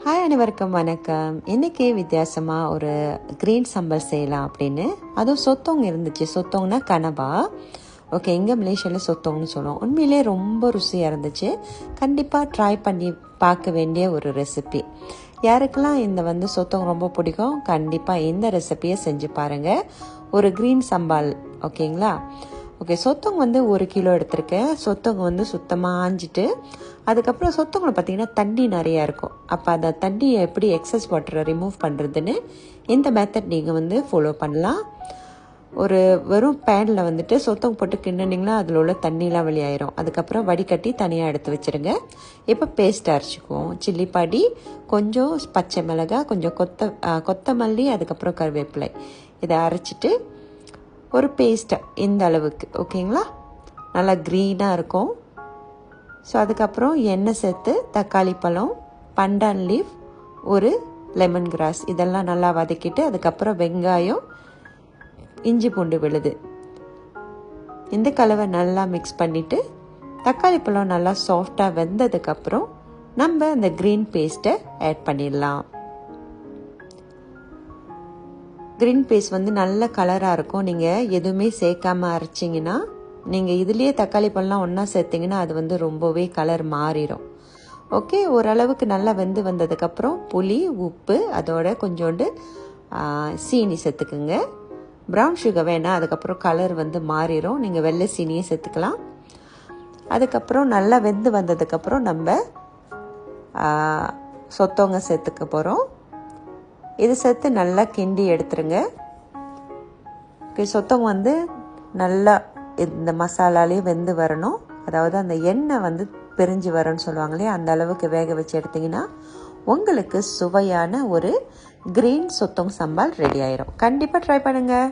Hi அனைவருக்கும் வணக்கம். இன்றைக்கி வித்தியாசமாக ஒரு க்ரீன் சம்பல் செய்யலாம் அப்படின்னு. அதுவும் சொத்தோங்க இருந்துச்சு. சொத்தோங்கன்னா கனவா. ஓகே, இங்கே மலேசியாவில் சொத்தோங்கன்னு சொல்லுவோம். உண்மையிலே ரொம்ப ருசியாக இருந்துச்சு. கண்டிப்பாக ட்ரை பண்ணி பார்க்க வேண்டிய ஒரு ரெசிபி. யாருக்கெல்லாம் இந்த சொத்தோங்க ரொம்ப பிடிக்கும், கண்டிப்பாக இந்த ரெசிபியை செஞ்சு பாருங்கள். ஒரு க்ரீன் சம்பால். ஓகேங்களா? ஓகே, சொத்தவங்க 1 கிலோ எடுத்திருக்கேன். சொத்தவங்க சுத்தமாக ஆஞ்சிட்டு, அதுக்கப்புறம் சொத்தவங்களை பார்த்திங்கன்னா தண்ணி நிறையா இருக்கும். அப்போ அந்த தண்ணியை எப்படி எக்ஸஸ் வாட்டரை ரிமூவ் பண்ணுறதுன்னு இந்த மெத்தட் நீங்கள் ஃபாலோ பண்ணலாம். ஒரு வெறும் பேனில் சொத்தவங்க போட்டு கிண்டினீங்களா அதில் உள்ள தண்ணிலாம் வெளியாயிரும். அதுக்கப்புறம் வடிகட்டி தனியாக எடுத்து வச்சுருங்க. இப்போ பேஸ்ட் அரைச்சிக்குவோம். சில்லி பொடி, கொஞ்சம் பச்சை மிளகாய், கொஞ்சம் கொத்தமல்லி, அதுக்கப்புறம் கருவேப்பிலை, இதை அரைச்சிட்டு ஒரு பேஸ்ட்டை இந்த அளவுக்கு. ஓகேங்களா? நல்லா க்ரீனாக இருக்கும். ஸோ அதுக்கப்புறம் எண்ணெய் சேர்த்து தக்காளி பழம், பண்டான் லீஃப், ஒரு லெமன் கிராஸ், இதெல்லாம் நல்லா வதக்கிட்டு அதுக்கப்புறம் வெங்காயம், இஞ்சி பூண்டு விழுது, இந்த கலவை நல்லா மிக்ஸ் பண்ணிவிட்டு தக்காளி பழம் நல்லா சாஃப்டாக வெந்ததுக்கப்புறம் நம்ம அந்த க்ரீன் பேஸ்ட்டை ஆட் பண்ணிடலாம். க்ரீன் பேஸ்ட் நல்ல கலராக இருக்கும். நீங்கள் எதுவுமே சேர்க்காமல் அரைச்சிங்கன்னா, நீங்கள் இதுலேயே தக்காளி பழம்லாம் ஒன்றா சேர்த்திங்கன்னா அது ரொம்பவே கலர் மாறிடும். ஓகே, ஓரளவுக்கு நல்லா வெந்து வந்ததுக்கப்புறம் புளி, உப்பு, அதோட கொஞ்சோண்டு சீனி சேர்த்துக்குங்க. ப்ரௌன் சுகர் வேணால், அதுக்கப்புறம் கலர் மாறிடும். நீங்கள் வெள்ளை சீனியே சேர்த்துக்கலாம். அதுக்கப்புறம் நல்லா வெந்து வந்ததுக்கப்புறம் நம்ம சொத்தவங்க சேர்த்துக்க போகிறோம். இது சேர்த்து நல்லா கிண்டி எடுத்துருங்க. சொத்தவங்க நல்லா இந்த மசாலாலேயே வெந்து வரணும். அதாவது அந்த எண்ணெய் பிரிஞ்சு வரணும்னு சொல்லுவாங்க இல்லையா, அந்த அளவுக்கு வேக வச்சு எடுத்திங்கன்னா உங்களுக்கு சுவையான ஒரு க்ரீன் சொத்தவங்க சம்பால் ரெடி ஆயிரும். கண்டிப்பாக ட்ரை பண்ணுங்கள்.